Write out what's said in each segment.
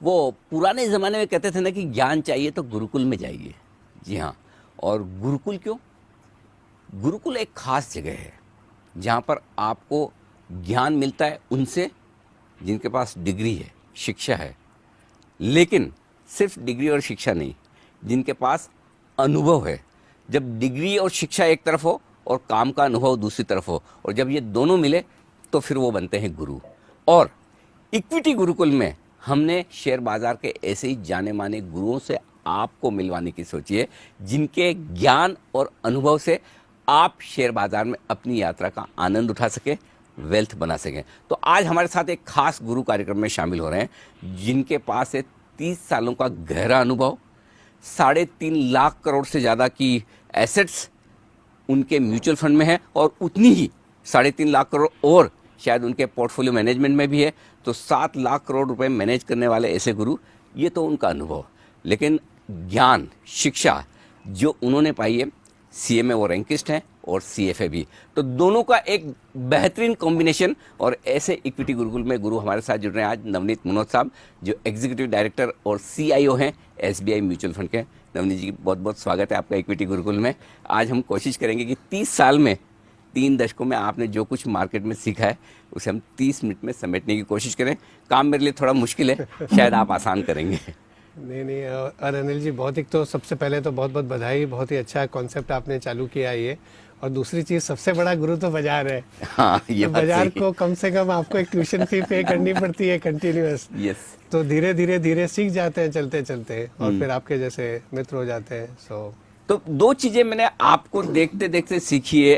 वो पुराने ज़माने में कहते थे ना कि ज्ञान चाहिए तो गुरुकुल में जाइए। जी हाँ, और गुरुकुल क्यों? गुरुकुल एक खास जगह है जहाँ पर आपको ज्ञान मिलता है उनसे जिनके पास डिग्री है, शिक्षा है, लेकिन सिर्फ डिग्री और शिक्षा नहीं, जिनके पास अनुभव है। जब डिग्री और शिक्षा एक तरफ हो और काम का अनुभव दूसरी तरफ हो, और जब ये दोनों मिले तो फिर वो बनते हैं गुरु। और इक्विटी गुरुकुल में हमने शेयर बाजार के ऐसे ही जाने माने गुरुओं से आपको मिलवाने की सोची है, जिनके ज्ञान और अनुभव से आप शेयर बाजार में अपनी यात्रा का आनंद उठा सकें, वेल्थ बना सकें। तो आज हमारे साथ एक खास गुरु कार्यक्रम में शामिल हो रहे हैं जिनके पास है 30 सालों का गहरा अनुभव, 3.5 लाख करोड़ से ज़्यादा की एसेट्स उनके म्यूचुअल फंड में है, और उतनी ही 3.5 लाख करोड़ और शायद उनके पोर्टफोलियो मैनेजमेंट में भी है। तो 7 लाख करोड़ रुपए मैनेज करने वाले ऐसे गुरु, ये तो उनका अनुभव, लेकिन ज्ञान, शिक्षा जो उन्होंने पाई है, सीए में वो रैंकिस्ट हैं और सीएफए भी, तो दोनों का एक बेहतरीन कॉम्बिनेशन। और ऐसे इक्विटी गुरुकुल में गुरु हमारे साथ जुड़ रहे हैं आज नवनीत मनोज साहब, जो एग्जीक्यूटिव डायरेक्टर और सीआईओ हैं एसबीआई म्यूचुअल फंड के। नवनीत जी, बहुत बहुत स्वागत है आपका इक्विटी गुरुकुल में। आज हम कोशिश करेंगे कि 30 साल में, 3 दशकों में आपने जो कुछ मार्केट में सीखा है उसे हम 30 मिनट में समेटने की कोशिश करें। काम मेरे लिए थोड़ा मुश्किल है, शायद आप आसान करेंगे। नहीं, और अनिल जी, बहुत एक तो सबसे पहले तो बहुत बहुत बधाई, बहुत ही अच्छा कॉन्सेप्ट आपने चालू किया ये। और दूसरी चीज़, सबसे बड़ा गुरु तो बाजार है। हाँ, ये तो बात बाजार सही। को कम से कम आपको एक ट्यूशन फी पे करनी पड़ती है कंटिन्यूअस। यस। तो धीरे धीरे धीरे सीख जाते हैं चलते चलते, और फिर आपके जैसे मित्र हो जाते हैं। तो 2 चीज़ें मैंने आपको देखते देखते सीखी है।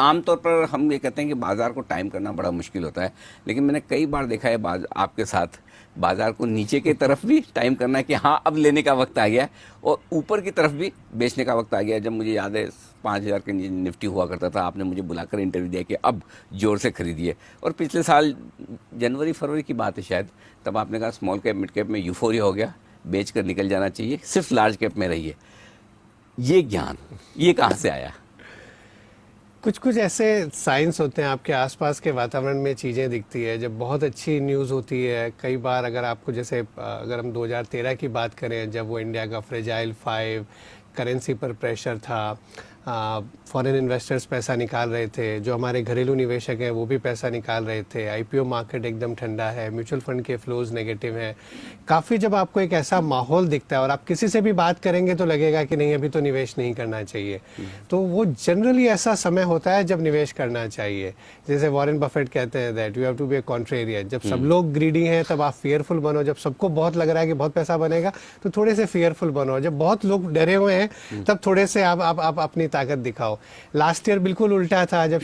आमतौर पर हम ये कहते हैं कि बाज़ार को टाइम करना बड़ा मुश्किल होता है, लेकिन मैंने कई बार देखा है आपके साथ बाज़ार को नीचे की तरफ भी टाइम करना है कि हाँ अब लेने का वक्त आ गया है, और ऊपर की तरफ भी बेचने का वक्त आ गया है। जब मुझे याद है 5,000 के निफ्टी हुआ करता था, आपने मुझे बुलाकर इंटरव्यू दिया कि अब जोर से खरीदिए। और पिछले साल जनवरी फरवरी की बात है शायद, तब आपने कहा स्मॉल कैप मिड कैप में यूफोरिया हो गया, बेच कर निकल जाना चाहिए, सिर्फ लार्ज कैप में रहिए। ये ज्ञान, ये कहाँ से आया? कुछ कुछ ऐसे साइंस होते हैं, आपके आसपास के वातावरण में चीज़ें दिखती है। जब बहुत अच्छी न्यूज़ होती है, कई बार अगर आपको जैसे अगर हम 2013 की बात करें, जब वो इंडिया का फ्रेजाइल 5, करेंसी पर प्रेशर था, फॉरेन इन्वेस्टर्स पैसा निकाल रहे थे, जो हमारे घरेलू निवेशक हैं वो भी पैसा निकाल रहे थे, आईपीओ मार्केट एकदम ठंडा है, म्यूचुअल फंड के फ्लोज नेगेटिव हैं, काफ़ी जब आपको एक ऐसा माहौल दिखता है और आप किसी से भी बात करेंगे तो लगेगा कि नहीं अभी तो निवेश नहीं करना चाहिए, तो वो जनरली ऐसा समय होता है जब निवेश करना चाहिए। जैसे वॉरेन बफेट कहते हैं that you have to be a contrarian. जब सब लोग ग्रीडी हैं तब आप फियरफुल बनो, जब सबको बहुत लग रहा है कि बहुत पैसा बनेगा तो थोड़े से फियरफुल बनो, जब बहुत लोग डरे हुए हैं तब थोड़े से आप अपनी ताकत दिखाओ। लास्ट ईयर बिल्कुल उल्टा था, जब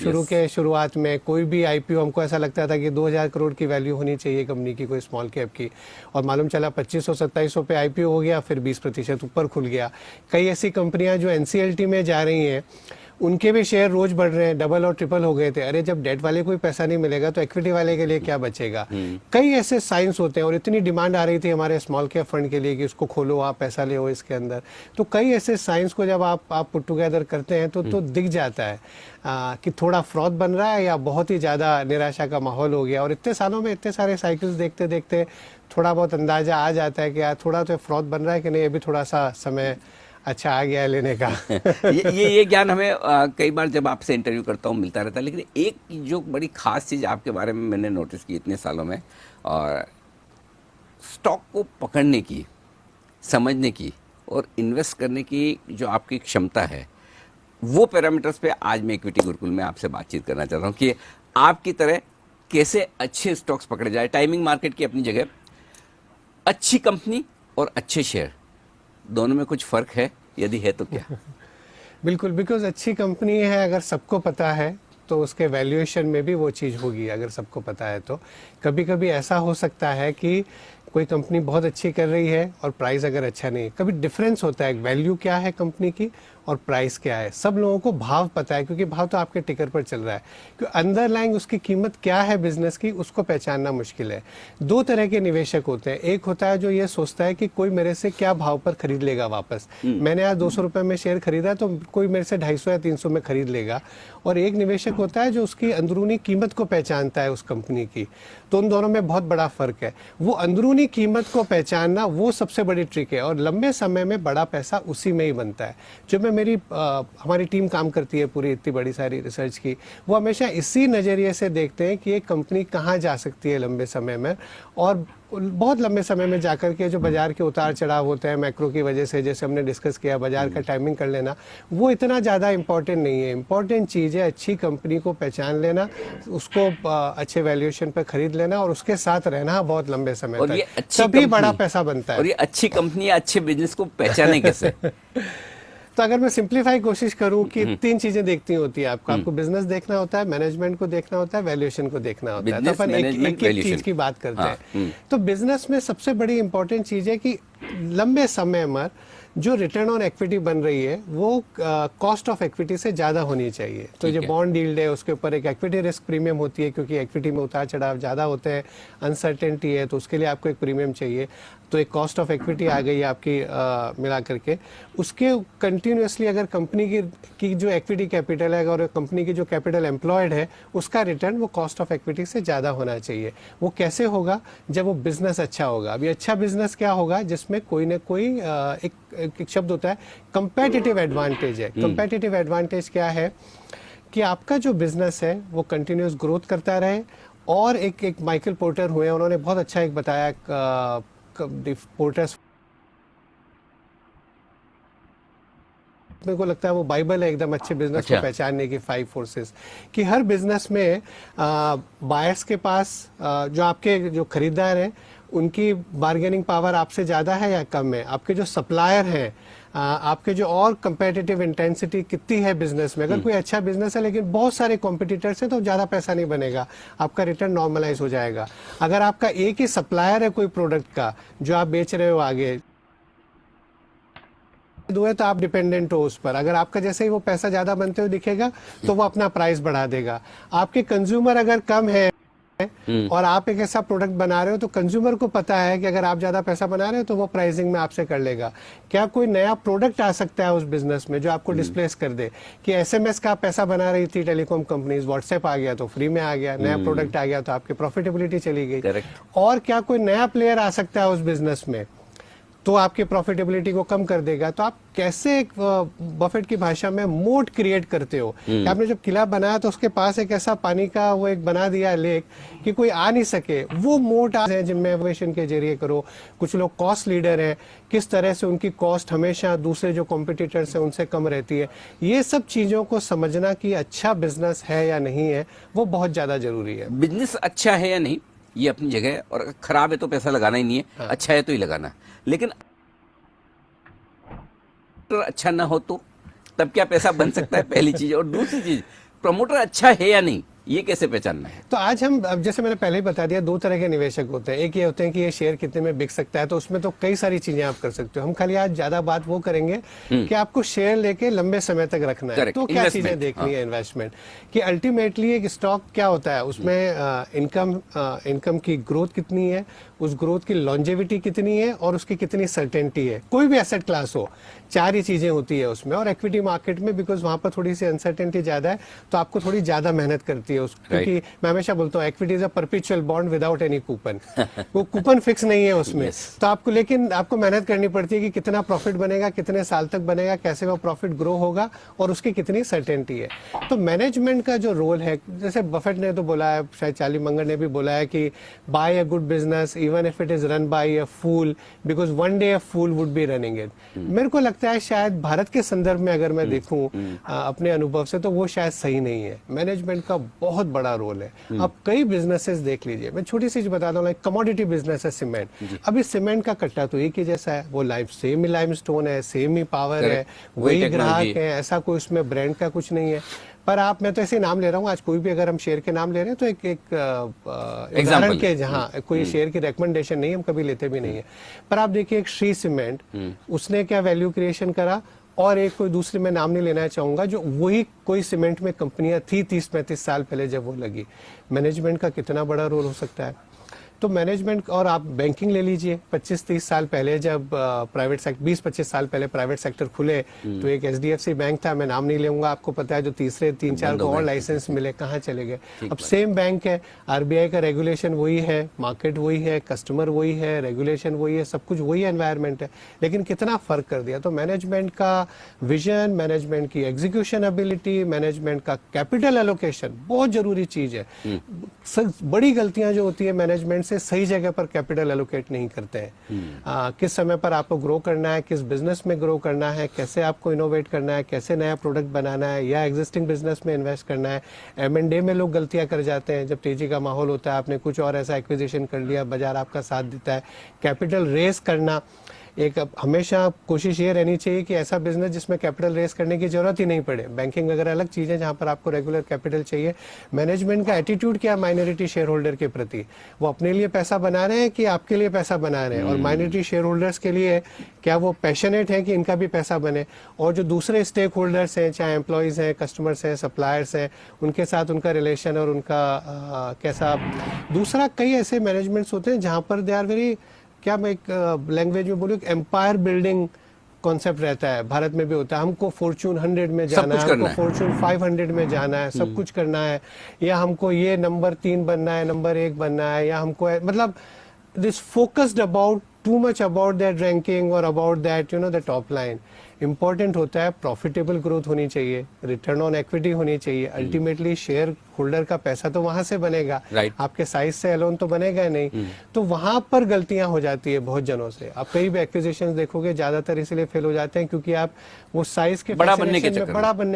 शुरुआत में कोई भी आईपीओ हमको ऐसा लगता था कि 2000 करोड़ की वैल्यू होनी चाहिए कंपनी की, कोई स्मॉल कैप की, और मालूम चला 2500-2700 पे आईपीओ हो गया, फिर 20% ऊपर खुल गया। कई ऐसी कंपनियां जो एनसीएलटी में जा रही हैं उनके भी शेयर रोज बढ़ रहे हैं, डबल और ट्रिपल हो गए थे। अरे जब डेट वाले को ही पैसा नहीं मिलेगा तो इक्विटी वाले के लिए क्या बचेगा। कई ऐसे साइंस होते हैं, और इतनी डिमांड आ रही थी हमारे स्मॉल कैप फंड के लिए कि उसको खोलो, आप पैसा ले इसके अंदर। तो कई ऐसे साइंस को जब आप पुट टुगेदर करते हैं तो दिख जाता है कि थोड़ा फ्रॉड बन रहा है या बहुत ही ज़्यादा निराशा का माहौल हो गया। और इतने सालों में इतने सारे साइकिल्स देखते देखते थोड़ा बहुत अंदाजा आ जाता है कि यार थोड़ा तो फ्रॉड बन रहा है कि नहीं, अभी थोड़ा सा समय अच्छा आ गया है लेने का। ये ज्ञान हमें कई बार जब आपसे इंटरव्यू करता हूँ मिलता रहता है, लेकिन एक जो बड़ी खास चीज़ आपके बारे में मैंने नोटिस की इतने सालों में, और स्टॉक को पकड़ने की, समझने की और इन्वेस्ट करने की जो आपकी क्षमता है, वो पैरामीटर्स पे आज मैं इक्विटी गुरुकुल में आपसे बातचीत करना चाहता हूँ कि आपकी तरह कैसे अच्छे स्टॉक्स पकड़े जाए। टाइमिंग मार्केट की अपनी जगह, अच्छी कंपनी और अच्छे शेयर दोनों में कुछ फर्क है, यदि है तो क्या? बिल्कुल, बिकॉज अच्छी कंपनी है अगर सबको पता है तो उसके वैल्यूएशन में भी वो चीज़ होगी। अगर सबको पता है तो कभी कभी ऐसा हो सकता है कि कोई कंपनी बहुत अच्छी कर रही है और प्राइस अगर अच्छा नहीं है, कभी डिफरेंस होता है वैल्यू क्या है कंपनी की और प्राइस क्या है। सब लोगों को भाव पता है, क्योंकि भाव तो आपके टिकर पर चल रहा है, क्योंकि अंडरलाइंग उसकी कीमत क्या है बिजनेस की, उसको पहचानना मुश्किल है। दो तरह के निवेशक होते हैं, एक होता है जो ये सोचता है कि कोई मेरे से क्या भाव पर खरीद लेगा वापस, मैंने आज 200 रुपए में शेयर खरीदा तो कोई मेरे से 250 या 300 में खरीद लेगा। और एक निवेशक होता है जो उसकी अंदरूनी कीमत को पहचानता है उस कंपनी की। तो उन दोनों में बहुत बड़ा फर्क है। वो अंदरूनी कीमत को पहचानना वो सबसे बड़ी ट्रिक है, और लंबे समय में बड़ा पैसा उसी में ही बनता है। जो मैं हमारी टीम काम करती है पूरी इतनी बड़ी सारी रिसर्च की, वो हमेशा इसी नज़रिए से देखते हैं कि एक कंपनी कहाँ जा सकती है लंबे समय में, और बहुत लंबे समय में जाकर के जो बाजार के उतार चढ़ाव होते हैं मैक्रो की वजह से, जैसे हमने डिस्कस किया, बाजार का टाइमिंग कर लेना वो इतना ज़्यादा इंपॉर्टेंट नहीं है। इंपॉर्टेंट चीज़ है अच्छी कंपनी को पहचान लेना, उसको अच्छे वैल्यूएशन पर खरीद लेना और उसके साथ रहना बहुत लंबे समय तक, तभी बड़ा पैसा बनता है। और ये अच्छी कंपनी या अच्छे बिजनेस को पहचाने कैसे? तो अगर मैं सिंप्लीफाई कोशिश करूं कि 3 चीजें देखती होती है आपको बिजनेस देखना होता है, मैनेजमेंट को देखना होता है, वैल्यूएशन को देखना होता है। तो अपन एक चीज की बात करते हैं। तो बिजनेस में सबसे बड़ी इंपॉर्टेंट चीज है कि लंबे समय में जो रिटर्न ऑन इक्विटी बन रही है वो कॉस्ट ऑफ इक्विटी से ज़्यादा होनी चाहिए। तो जो बॉन्ड यील्ड है उसके ऊपर एक इक्विटी रिस्क प्रीमियम होती है, क्योंकि इक्विटी में उतार चढ़ाव ज़्यादा होते हैं, अनसर्टेनिटी है, तो उसके लिए आपको एक प्रीमियम चाहिए। तो एक कॉस्ट ऑफ इक्विटी आ गई आपकी मिला करके। उसके कंटिन्यूसली अगर कंपनी की जो इक्विटी कैपिटल है और कंपनी की जो कैपिटल एम्प्लॉयड है उसका रिटर्न वो कॉस्ट ऑफ इक्विटी से ज़्यादा होना चाहिए। वो कैसे होगा? जब वो बिजनेस अच्छा होगा। अभी अच्छा बिजनेस क्या होगा? जिसमें कोई ना कोई एक शब्द होता है कंपेटिटिव एडवांटेज है। कंपेटिटिव एडवांटेज क्या है? कि आपका जो बिजनेस है वो कंटिन्यूस ग्रोथ करता रहे। और एक माइकल पोर्टर हुए, उन्होंने बहुत अच्छा एक बताया, पोर्टर्स, मेरे को लगता है वो बाइबल है एकदम अच्छे बिजनेस को पहचानने की, 5 फोर्सेस, कि हर बिजनेस में बायर्स के पास जो आपके जो खरीदार हैं उनकी बार्गेनिंग पावर आपसे ज़्यादा है या कम है। आपके जो सप्लायर हैं, आपके जो और कंपेटिटिव इंटेंसिटी कितनी है बिजनेस में। अगर कोई अच्छा बिजनेस है लेकिन बहुत सारे कॉम्पिटिटर्स हैं तो ज़्यादा पैसा नहीं बनेगा, आपका रिटर्न नॉर्मलाइज हो जाएगा। अगर आपका एक ही सप्लायर है कोई प्रोडक्ट का जो आप बेच रहे हो आगे, तो आप डिपेंडेंट हो उस पर। अगर आपका जैसे ही वो पैसा ज़्यादा बनते हुए दिखेगा तो वो अपना प्राइस बढ़ा देगा। आपके कंज्यूमर अगर कम है और आप एक ऐसा प्रोडक्ट बना रहे हो तो कंज्यूमर को पता है कि अगर आप ज्यादा पैसा बना रहे हो तो वो प्राइसिंग में आपसे कर लेगा। क्या कोई नया प्रोडक्ट आ सकता है उस बिजनेस में जो आपको डिस्प्लेस कर दे? कि एसएमएस का पैसा बना रही थी टेलीकॉम कंपनीज, व्हाट्सएप आ गया तो फ्री में आ गया, नया प्रोडक्ट आ गया तो आपकी प्रॉफिटेबिलिटी चली गई। और क्या कोई नया प्लेयर आ सकता है उस बिजनेस में तो आपकी प्रॉफिटेबिलिटी को कम कर देगा। तो आप कैसे एक बफेट की भाषा में मोट क्रिएट करते हो? आपने जब किला बनाया तो उसके पास एक ऐसा पानी का वो एक बना दिया लेक कि कोई आ नहीं सके। वो मोट है जिनमें इनोवेशन के जरिए करो। कुछ लोग कॉस्ट लीडर हैं, किस तरह से उनकी कॉस्ट हमेशा दूसरे जो कॉम्पिटिटर्स हैं उनसे कम रहती है। ये सब चीज़ों को समझना कि अच्छा बिजनेस है या नहीं है वो बहुत ज़्यादा जरूरी है। बिजनेस अच्छा है या नहीं ये अपनी जगह है, और खराब है तो पैसा लगाना ही नहीं है। हाँ। अच्छा है तो ही लगाना। लेकिन अच्छा ना हो तो तब क्या पैसा बन सकता है? पहली चीज। और दूसरी चीज, प्रमोटर अच्छा है या नहीं ये कैसे पहचानना है? तो आज हम, अब जैसे मैंने पहले ही बता दिया, 2 तरह के निवेशक होते हैं। एक ये होते हैं कि ये शेयर कितने में बिक सकता है, तो उसमें तो कई सारी चीजें आप कर सकते हो। हम खाली आज ज्यादा बात वो करेंगे कि आपको शेयर लेके लंबे समय तक रखना है। तो क्या चीजें देखनी है इन्वेस्टमेंट कि अल्टीमेटली एक स्टॉक क्या होता है, उसमें इनकम की ग्रोथ कितनी है, उस ग्रोथ की लॉन्जेविटी कितनी है और उसकी कितनी सर्टेनिटी है। कोई भी एसेट क्लास हो, 4 ही चीजें होती है उसमें। और इक्विटी मार्केट में बिकॉज वहां पर थोड़ी सी अनसर्टेनिटी ज्यादा है तो आपको थोड़ी ज्यादा मेहनत करती है क्योंकि मैं हमेशा बोलता हूँ equity is a perpetual bond without any coupon. वो कूपन फिक्स नहीं है उसमें। तो आपको, लेकिन आपको मेहनत करनी पड़ती है कि कितना प्रॉफिट बनेगा, कितने साल तक बनेगा, कैसे वो प्रॉफिट ग्रो होगा और उसकी कितनी सर्टेनिटी है। तो मैनेजमेंट का जो रोल है, जैसे बफेट ने तो बोला है, शायद चार्ली मंगर ने भी बोला है कि buy a good business even if it is run by a fool because one day a fool would be running it. मेरे को लगता है शायद भारत के संदर्भ में अगर मैं देखूं अपने अनुभव से तो वो शायद सही नहीं है। मैनेजमेंट का बहुत बड़ा रोल है। आप कई बिजनेसेस देख लीजिए, मैं छोटी सी बताता हूँ, लाइक कमोडिटी बिजनेस है सीमेंट। अभी सीमेंट का कट्टा तो एक ही जैसा है, वो सेम ही लाइमस्टोन है, सेम ही पावर है, वही ग्राहक है, ऐसा कोई उसमें ब्रांड का कुछ नहीं है। पर आप, मैं तो ऐसे नाम ले रहा हूँ, आज कोई भी अगर हम शेयर के नाम ले रहे हैं तो एक उदाहरण के, जहाँ कोई शेयर की रिकमेंडेशन नहीं, हम कभी लेते भी नहीं है। पर आप देखिए एक श्री सीमेंट, उसने क्या वैल्यू क्रिएशन करा, और एक कोई दूसरी मैं नाम नहीं लेना चाहूँगा, जो वही कोई सीमेंट में कंपनियां थी 30-35 साल पहले जब वो लगी। मैनेजमेंट का कितना बड़ा रोल हो सकता है। तो मैनेजमेंट, और आप बैंकिंग ले लीजिए, 25-30 साल पहले जब प्राइवेट सेक्टर, 20-25 साल पहले प्राइवेट सेक्टर खुले तो एक HDFC बैंक था, मैं नाम नहीं लूंगा, आपको पता है, जो तीसरे 3-4 को और लाइसेंस मिले, कहाँ चले गए। अब सेम बैंक है, RBI का रेगुलेशन वही है, मार्केट वही है, कस्टमर वही है, रेगुलेशन वही है, सब कुछ वही एनवायरनमेंट है, लेकिन कितना फर्क कर दिया। तो मैनेजमेंट का विजन, मैनेजमेंट की एग्जीक्यूशन एबिलिटी, मैनेजमेंट का कैपिटल एलोकेशन बहुत जरूरी चीज है। बड़ी गलतियां जो होती है मैनेजमेंट से, सही जगह पर कैपिटल एलोकेट नहीं करते हैं। किस समय पर आपको ग्रो करना है, किस बिजनेस में ग्रो करना है, कैसे आपको इनोवेट करना है, कैसे नया प्रोडक्ट बनाना है, या एग्जिस्टिंग बिजनेस में इन्वेस्ट करना है। M&A में लोग गलतियां कर जाते हैं, जब तेजी का माहौल होता है, आपने कुछ और ऐसा एक्विजिशन कर लिया, बाजार आपका साथ देता है। कैपिटल रेस करना, एक हमेशा कोशिश ये रहनी चाहिए कि ऐसा बिजनेस जिसमें कैपिटल रेस करने की जरूरत ही नहीं पड़े। बैंकिंग वगैरह अलग चीज़ है जहां पर आपको रेगुलर कैपिटल चाहिए। मैनेजमेंट का एटीट्यूड क्या है माइनॉरिटी शेयर होल्डर के प्रति, वो अपने लिए पैसा बना रहे हैं कि आपके लिए पैसा बना रहे हैं, और माइनॉरिटी शेयर होल्डर्स के लिए क्या वो पैशनेट है कि इनका भी पैसा बने, और जो दूसरे स्टेक होल्डर्स हैं, चाहे एम्प्लॉयज़ हैं, कस्टमर्स हैं, सप्लायर्स हैं, उनके साथ उनका रिलेशन और उनका कैसा। दूसरा, कई ऐसे मैनेजमेंट्स होते हैं जहाँ पर दे आर वेरी, क्या मैं एक लैंग्वेज में बोलूँ, एम्पायर बिल्डिंग कॉन्सेप्ट रहता है, भारत में भी होता है। हमको फॉर्च्यून 100 में जाना है, हमको फॉर्च्यून 500 में जाना है, सब कुछ करना है, या हमको ये नंबर 3 बनना है, नंबर 1 बनना है, या हमको मतलब this focused about too much about that ranking और about that the top line. Important होता है प्रॉफिटेबल ग्रोथ होनी चाहिए, रिटर्न ऑन इक्विटी होनी चाहिए। अल्टीमेटली शेयर होल्डर का पैसा तो वहां से बनेगा, आपके साइज से अलोन तो बनेगा नहीं। तो वहां पर गलतियां हो जाती है बहुत जनों से। आप कई भी एक्विजिशंस देखोगे ज्यादातर इसलिए फेल हो जाते हैं क्योंकि आप वो साइज के बड़ा बनने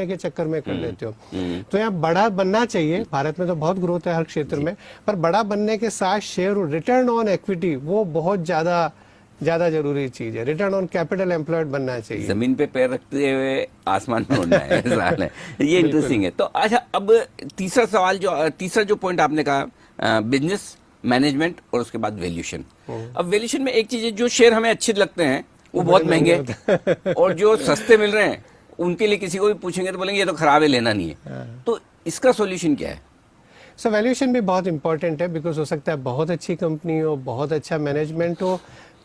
के चक्कर में कर लेते हो। तो यहाँ बड़ा बनना चाहिए, भारत में तो बहुत ग्रोथ है हर क्षेत्र में, पर बड़ा बनने के साथ शेयर रिटर्न ऑन इक्विटी वो बहुत ज्यादा जरूरी चीज है। रिटर्न ऑन कैपिटल एम्प्लॉयड बनना चाहिए, जमीन पे पैर रखते हुए आसमान में उड़ना है, है। ये इंटरेस्टिंग है। तो अच्छा, अब तीसरा जो पॉइंट आपने कहा, बिजनेस मैनेजमेंट और उसके बाद वैल्यूएशन। अब वैल्यूएशन में एक चीज है, जो शेयर हमें अच्छे लगते हैं वो बहुत महंगे, और जो सस्ते मिल रहे हैं उनके लिए किसी को भी पूछेंगे तो बोलेंगे ये तो खराब है, लेना नहीं है। तो इसका सोल्यूशन क्या है? सो वैल्यूएशन भी बहुत इंपॉर्टेंट है, बिकॉज हो सकता है बहुत अच्छी कंपनी हो, बहुत अच्छा मैनेजमेंट हो,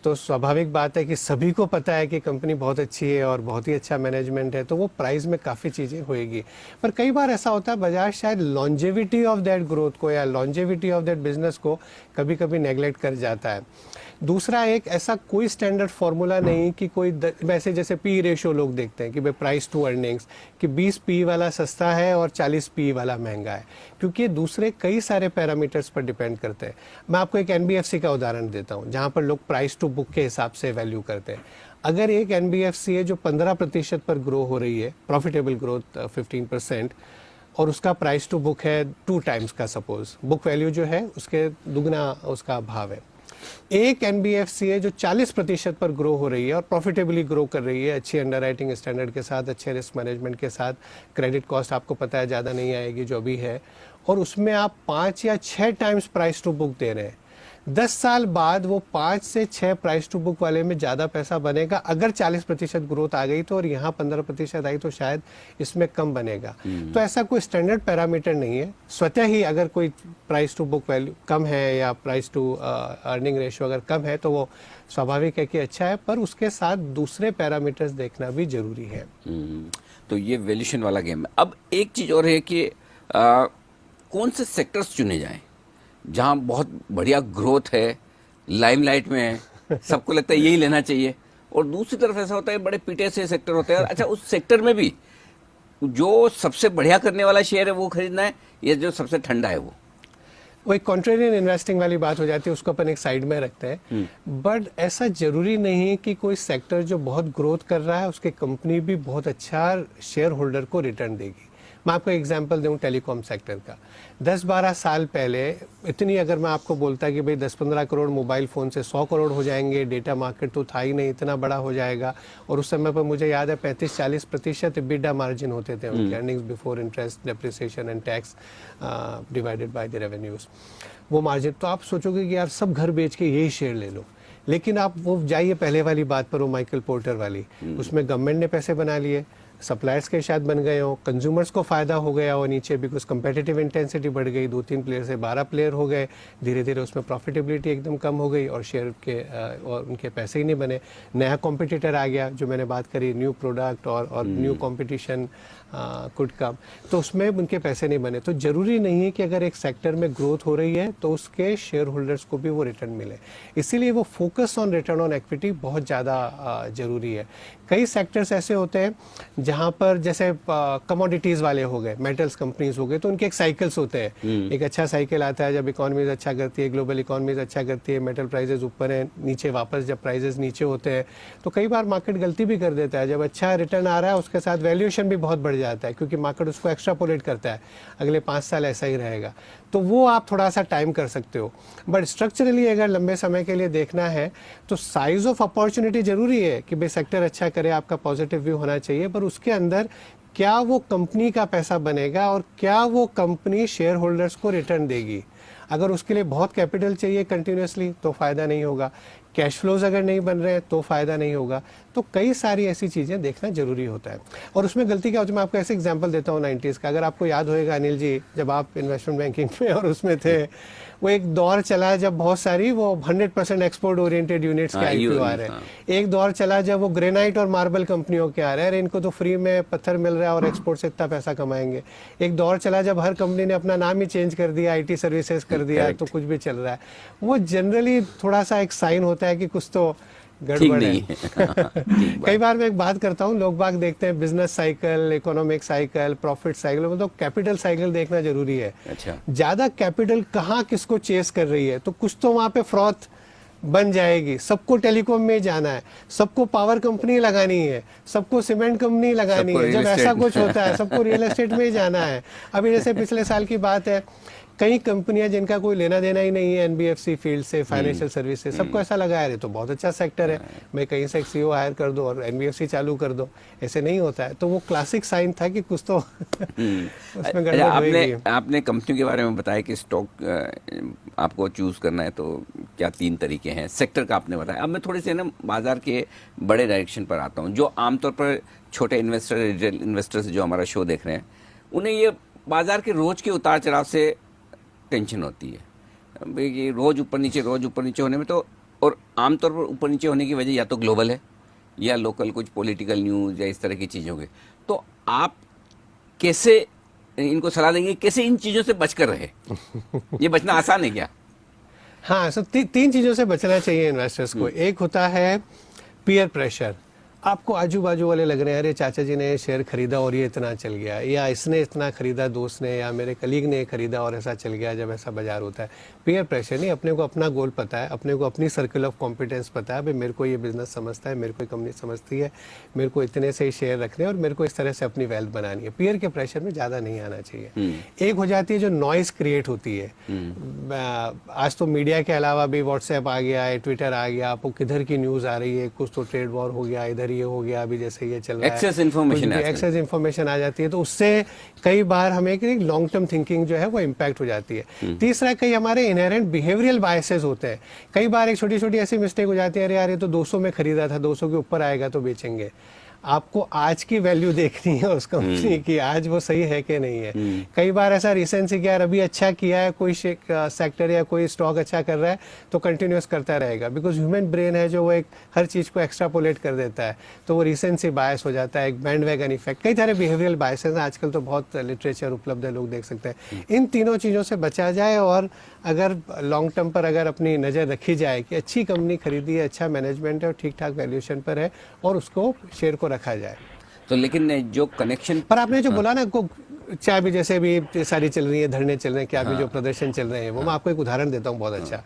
तो स्वाभाविक बात है कि सभी को पता है कि कंपनी बहुत अच्छी है और बहुत ही अच्छा मैनेजमेंट है, तो वो प्राइस में काफ़ी चीज़ें होएगी। पर कई बार ऐसा होता है बाजार शायद लॉन्जेविटी ऑफ दैट ग्रोथ को या लॉन्जेविटी ऑफ दैट बिजनेस को कभी कभी नेग्लेक्ट कर जाता है। दूसरा, एक ऐसा कोई स्टैंडर्ड फार्मूला नहीं कि कोई वैसे जैसे पी रेशियो लोग देखते हैं कि भाई प्राइस टू अर्निंग्स, कि 20 पी वाला सस्ता है और 40 पी वाला महंगा है, क्योंकि दूसरे कई सारे पैरामीटर्स पर डिपेंड करते हैं। मैं आपको एक NBFC का उदाहरण देता हूं जहां पर लोग प्राइस टू बुक के हिसाब से वैल्यू करते हैं। अगर एक NBFC है जो 15% पर ग्रो हो रही है, प्रॉफिटेबल ग्रोथ 15%, और उसका प्राइस टू बुक है 2 टाइम्स का, सपोज बुक वैल्यू जो है उसके दुगना उसका भाव है। एक NBFC है जो 40% पर ग्रो हो रही है और प्रॉफिटेबली ग्रो कर रही है, अच्छी अंडरराइटिंग स्टैंडर्ड के साथ, अच्छे रिस्क मैनेजमेंट के साथ, क्रेडिट कॉस्ट आपको पता है ज़्यादा नहीं आएगी जो भी है, और उसमें आप 5 या 6 टाइम्स प्राइस टू बुक दे रहे हैं। 10 साल बाद वो 5 से 6 प्राइस टू बुक वाले में ज़्यादा पैसा बनेगा अगर 40% ग्रोथ आ गई तो, और यहाँ 15% आई तो शायद इसमें कम बनेगा। तो ऐसा कोई स्टैंडर्ड पैरामीटर नहीं है। स्वतः ही अगर कोई प्राइस टू बुक वैल्यू कम है या प्राइस टू अर्निंग रेशियो अगर कम है तो वो स्वाभाविक है कि अच्छा है, पर उसके साथ दूसरे पैरामीटर्स देखना भी जरूरी है। तो ये वैल्यूएशन वाला गेम है। अब एक चीज़ और है कि कौन से सेक्टर्स चुने जाएं जहाँ बहुत बढ़िया ग्रोथ है, लाइमलाइट में है, सबको लगता है यही लेना चाहिए, और दूसरी तरफ ऐसा होता है बड़े पीटे से सेक्टर होते हैं। अच्छा, उस सेक्टर में भी जो सबसे बढ़िया करने वाला शेयर है वो खरीदना है, या जो सबसे ठंडा है वो एक कॉन्ट्रेरियन इन्वेस्टिंग वाली बात हो जाती है, उसको अपन एक साइड में रखते हैं। बट ऐसा जरूरी नहीं कि कोई सेक्टर जो बहुत ग्रोथ कर रहा है उसकी कंपनी भी बहुत अच्छा शेयर होल्डर को रिटर्न देगी। मैं आपको एग्जांपल दूं टेलीकॉम सेक्टर का। 10-12 साल पहले इतनी, अगर मैं आपको बोलता कि भाई 10-15 करोड़ मोबाइल फ़ोन से 100 करोड़ हो जाएंगे, डेटा मार्केट तो था ही नहीं, इतना बड़ा हो जाएगा, और उस समय पर मुझे याद है 35-40% EBITDA मार्जिन होते थे उनके, earnings before interest depreciation and tax divided by the revenues, वो मार्जिन। तो आप सोचोगे कि यार सब घर बेच के यही शेयर ले लो, लेकिन आप वो जाइए पहले वाली बात पर, वो माइकल पोर्टर वाली, उसमें गवर्नमेंट ने पैसे बना लिए, सप्लायर्स के शायद बन गए हो, कंज्यूमर्स को फ़ायदा हो गया हो नीचे, बिकॉज कंपेटिटिव इंटेंसिटी बढ़ गई, 2-3 प्लेयर से 12 प्लेयर हो गए, धीरे धीरे उसमें प्रॉफिटेबिलिटी एकदम कम हो गई और शेयर के और उनके पैसे ही नहीं बने। नया कॉम्पिटिटर आ गया, जो मैंने बात करी, न्यू प्रोडक्ट और न्यू कॉम्पिटिशन कुड कम, तो उसमें उनके पैसे नहीं बने। तो ज़रूरी नहीं है कि अगर एक सेक्टर में ग्रोथ हो रही है तो उसके शेयर होल्डर्स को भी वो रिटर्न मिले, इसीलिए वो focus on return on equity बहुत ज़्यादा ज़रूरी है। कई सेक्टर्स ऐसे होते हैं जहाँ पर जैसे कमोडिटीज़ वाले हो गए, मेटल्स कंपनीज हो गए, तो उनके एक साइकिल्स होते हैं। एक अच्छा साइकिल आता है जब इकोनॉमीज अच्छा करती है, ग्लोबल इकोनॉमीज अच्छा करती है, मेटल प्राइजेज ऊपर हैं, नीचे वापस जब प्राइजेज नीचे होते हैं, तो कई बार मार्केट गलती भी कर देता है। जब अच्छा रिटर्न आ रहा है उसके साथ वैल्यूएशन भी बहुत बढ़ जाता है, क्योंकि मार्केट उसको एक्स्ट्रापोलेट करता है, अगले 5 साल ऐसा ही रहेगा, तो वो आप थोड़ा सा टाइम कर सकते हो। बट स्ट्रक्चरली अगर लंबे समय के लिए देखना है तो साइज ऑफ अपॉर्चुनिटी जरूरी है कि भाई सेक्टर अच्छा करे, आपका पॉजिटिव व्यू होना चाहिए, पर उसके अंदर क्या वो कंपनी का पैसा बनेगा और क्या वो कंपनी शेयर होल्डर्स को रिटर्न देगी। अगर उसके लिए बहुत कैपिटल चाहिए कंटिन्यूसली तो फ़ायदा नहीं होगा, कैश फ्लोज अगर नहीं बन रहे हैं तो फ़ायदा नहीं होगा। तो कई सारी ऐसी चीज़ें देखना जरूरी होता है। और उसमें गलती क्या होती है, मैं आपको ऐसे एग्जांपल देता हूँ 90s का। अगर आपको याद होएगा अनिल जी, जब आप इन्वेस्टमेंट बैंकिंग में और उसमें थे, वो एक दौर चला जब बहुत सारी वो 100% एक्सपोर्ट ओरिएंटेड यूनिट्स के IPO आ रहे हैं। एक दौर चला जब वो ग्रेनाइट और मार्बल कंपनियों के आ रहे हैं, अरे इनको तो फ्री में पत्थर मिल रहा है और एक्सपोर्ट से इतना पैसा कमाएंगे। एक दौर चला जब हर कंपनी ने अपना नाम ही चेंज कर दिया, IT सर्विसेज कर दिया, तो कुछ भी चल रहा है। वो जनरली थोड़ा सा एक साइन होता है कि कुछ तो गड़बड़ है। कई बार मैं एक बात करता हूँ, लोग बाग देखते हैं business cycle, economic cycle, profit cycle, मतलब कैपिटल साइकिल देखना जरूरी है। अच्छा, ज्यादा कैपिटल कहाँ किसको चेस कर रही है, तो कुछ तो वहां पे फ्रॉथ बन जाएगी। सबको टेलीकॉम में जाना है, सबको पावर कंपनी लगानी है, सबको सीमेंट कंपनी लगानी है। जब ऐसा कुछ होता है सबको रियल एस्टेट में ही जाना है। अभी जैसे पिछले साल की बात है, कई कंपनियां जिनका कोई लेना देना ही नहीं है NBFC फील्ड से, फाइनेंशियल सर्विस से, सबको ऐसा लगा है तो बहुत अच्छा सेक्टर है, मैं कहीं से एक CEO हायर कर दो और NBFC चालू कर दो। ऐसे नहीं होता है। तो वो क्लासिक साइन था कि कुछ तो उसमें गड़बड़ होगी। आपने कंपनी के बारे में बताया कि स्टॉक आपको चूज करना है तो क्या 3 तरीके हैं, सेक्टर का आपने बताया। अब मैं थोड़े से ना बाजार के बड़े डायरेक्शन पर आता हूँ। जो आमतौर पर छोटे इन्वेस्टर्स जो हमारा शो देख रहे हैं, उन्हें ये बाजार के रोज के उतार चढ़ाव से टेंशन होती है। ये रोज ऊपर नीचे होने में, तो और आमतौर पर ऊपर नीचे होने की वजह या तो ग्लोबल है या लोकल कुछ पॉलिटिकल न्यूज़ या इस तरह की चीज़ों के। तो आप कैसे इनको सलाह देंगे, कैसे इन चीज़ों से बचकर रहे? ये बचना आसान है क्या? हाँ, सब 3 चीज़ों से बचना चाहिए इन्वेस्टर्स को। एक होता है पीयर प्रेशर। आपको आजू बाजू वाले लग रहे हैं, अरे चाचा जी ने शेयर खरीदा और ये इतना चल गया, या इसने इतना खरीदा, दोस्त ने या मेरे कलीग ने खरीदा और ऐसा चल गया। जब ऐसा बाजार होता है, पीयर प्रेशर नहीं, अपने को अपना गोल पता है, अपने को अपनी सर्कल ऑफ कॉम्पिटेंस पता है। भाई मेरे को ये बिजनेस समझता है, मेरे को कंपनी समझती है, मेरे को इतने से ही शेयर रखने हैं और मेरे को इस तरह से अपनी वेल्थ बनानी है। पीयर के प्रेशर में ज़्यादा नहीं आना चाहिए। एक हो जाती है जो नॉइस क्रिएट होती है। आज तो मीडिया के अलावा भी व्हाट्सएप आ गया है, ट्विटर आ गया, आपको किधर की न्यूज़ आ रही है, कुछ तो ट्रेड वॉर हो गया, इधर ये हो गया, अभी जैसे ये चल रहा है, एक्सेस इन्फॉर्मेशन आ जाती है। तो उससे कई बार हमें एक लॉन्ग टर्म थिंकिंग जो है वो इम्पैक्ट हो जाती है। तीसरा, कई हमारे इनहेरेंट बिहेवियरल बायसेस होते हैं। कई बार एक छोटी छोटी ऐसी मिस्टेक हो जाती है, अरे यार ये तो 200 में खरीदा था, 200 के ऊपर आएगा तो बेचेंगे। आपको आज की वैल्यू देखनी है उस कंपनी की, आज वो सही है कि नहीं है। कई बार ऐसा रिसेंट यार अभी अच्छा किया है कोई सेक्टर या कोई स्टॉक अच्छा कर रहा है तो कंटिन्यूस करता रहेगा, बिकॉज ह्यूमन ब्रेन है जो वो एक हर चीज़ को एक्स्ट्रापोलेट कर देता है, तो वो रिसेंसी बायस हो जाता है, एक बैंडवैगन इफेक्ट। कई सारे बिहेवियरल बायसेस हैं, आजकल तो बहुत लिटरेचर उपलब्ध है, लोग देख सकते हैं। इन तीनों चीज़ों से बचा जाए और अगर लॉन्ग टर्म पर अगर अपनी नज़र रखी जाए कि अच्छी कंपनी खरीदी है, अच्छा मैनेजमेंट है और ठीक ठाक वैल्यूएशन पर है और उसको शेयर को रखा जाए तो। लेकिन जो कनेक्शन पर आपने जो बोला ना, चाहे भी जैसे भी सारी चल रही है, धरने चल रहे हैं, क्या भी जो प्रदर्शन चल रहे हैं, वो मैं आपको एक उदाहरण देता हूँ बहुत अच्छा।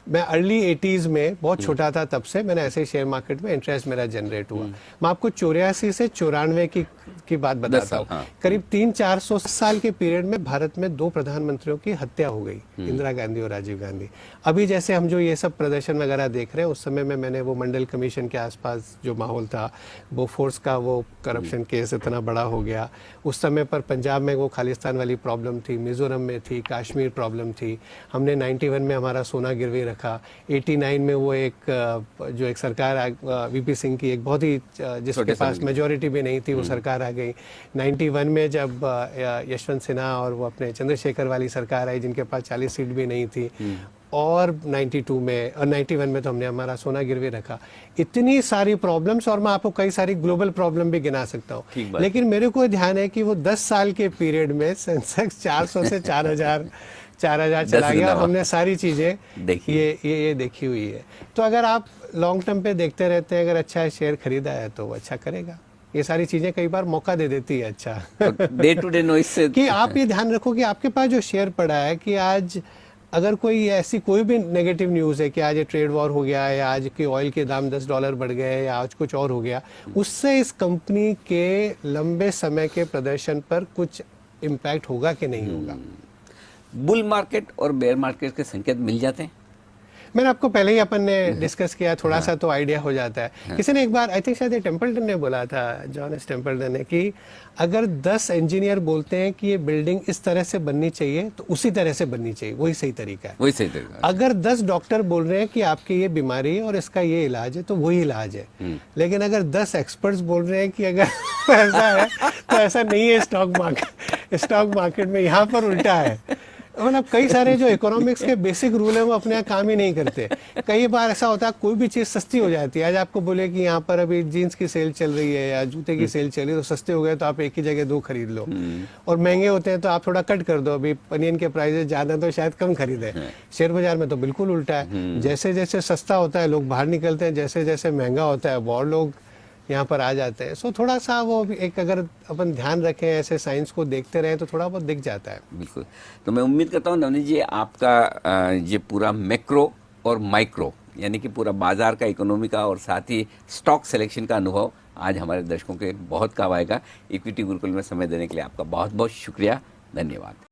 मैं अर्ली 80s में बहुत छोटा था, तब से मैंने ऐसे शेयर मार्केट में इंटरेस्ट मेरा जनरेट हुआ। मैं आपको 84 से 94 की बात 10 बताता साल, हूँ। हाँ। करीब 300-400 साल के पीरियड में भारत में 2 प्रधानमंत्रियों की हत्या हो गई, इंदिरा गांधी और राजीव गांधी। अभी जैसे हम जो ये सब प्रदर्शन वगैरह देख रहे हैं, उस समय में मैंने वो मंडल कमीशन के आसपास जो माहौल था, वो फोर्स का वो करप्शन केस इतना बड़ा हो गया। उस समय पर पंजाब में वो खालिस्तान वाली प्रॉब्लम थी, मिजोरम में थी, कश्मीर प्रॉब्लम थी। हमने 91 में हमारा सोना गिरवी रखा, 89 में वो जो एक सरकार वीपी सिंह की एक बहुत ही जिसके पास मेजोरिटी भी नहीं थी, वो सरकार आ गई। 91 में जब यशवंत सिन्हा और वो अपने चंद्रशेखर वाली सरकार आई, जिनके पास 40 सीट भी नहीं थी, और 92 में और 91 में तो हमने हमारा सोना गिरवी रखा। इतनी सारी प्रॉब्लम्स, और मैं आपको कई सारी ग्लोबल प्रॉब्लम भी गिना सकता हूँ, लेकिन मेरे को ध्यान है कि वो 10 साल के पीरियड में सेंसेक्स 400 से 4000 चला गया। हमने सारी चीजें ये देखी हुई है। तो अगर आप लॉन्ग टर्म पे देखते रहते हैं, अगर अच्छा शेयर खरीदा है तो वो अच्छा करेगा। ये सारी चीजें कई बार मौका दे देती है अच्छा डे टू डे नॉइज से कि आप ये ध्यान रखो कि आपके पास जो शेयर पड़ा है, कि आज अगर कोई ऐसी कोई भी नेगेटिव न्यूज़ है कि आज ये ट्रेड वॉर हो गया है, या आज के ऑयल के दाम $10 बढ़ गए, या आज कुछ और हो गया, उससे इस कंपनी के लंबे समय के प्रदर्शन पर कुछ इम्पैक्ट होगा कि नहीं होगा। बुल मार्केट और बेयर मार्केट के संकेत मिल जाते हैं। मैंने आपको पहले ही अपन ने डिस्कस किया, थोड़ा सा तो आइडिया हो जाता है। किसी ने एक बार, आई थिंक शायद टेम्पल्टन ने बोला था, जॉन एस टेम्पल्टन ने, कि अगर 10 इंजीनियर बोलते हैं कि ये बिल्डिंग इस तरह से बननी चाहिए तो उसी तरह से बननी चाहिए, वही सही तरीका है। वही सही तरीका। अगर 10 डॉक्टर बोल रहे हैं कि आपकी ये बीमारी है और इसका ये इलाज है, तो वही इलाज है। लेकिन अगर 10 एक्सपर्ट्स बोल रहे हैं कि अगर ऐसा है तो ऐसा नहीं है स्टॉक मार्केट में यहाँ पर उल्टा है। मतलब कई सारे जो इकोनॉमिक्स के बेसिक रूल है वो अपने यहाँ काम ही नहीं करते। कई बार ऐसा होता है कोई भी चीज़ सस्ती हो जाती है। आज आपको बोले कि यहाँ पर अभी जीन्स की सेल चल रही है या जूते की सेल चल रही है, तो सस्ते हो गए तो आप एक ही जगह 2 खरीद लो, और महंगे होते हैं तो आप थोड़ा कट कर दो। अभी बनियन के प्राइसेस ज़्यादा तो शायद कम खरीदें। शेयर बाजार में तो बिल्कुल उल्टा है। जैसे जैसे सस्ता होता है लोग बाहर निकलते हैं, जैसे जैसे महंगा होता है वो और लोग यहाँ पर आ जाते हैं। सो थोड़ा सा वो एक, अगर अपन ध्यान रखें, ऐसे साइंस को देखते रहें तो थोड़ा बहुत दिख जाता है। बिल्कुल। तो मैं उम्मीद करता हूँ नवनीत जी, आपका ये पूरा मैक्रो और माइक्रो, यानी कि पूरा बाजार का, इकोनॉमी का और साथ ही स्टॉक सिलेक्शन का अनुभव आज हमारे दर्शकों के बहुत काम आएगा। इक्विटी गुरुकुल में समय देने के लिए आपका बहुत बहुत शुक्रिया, धन्यवाद।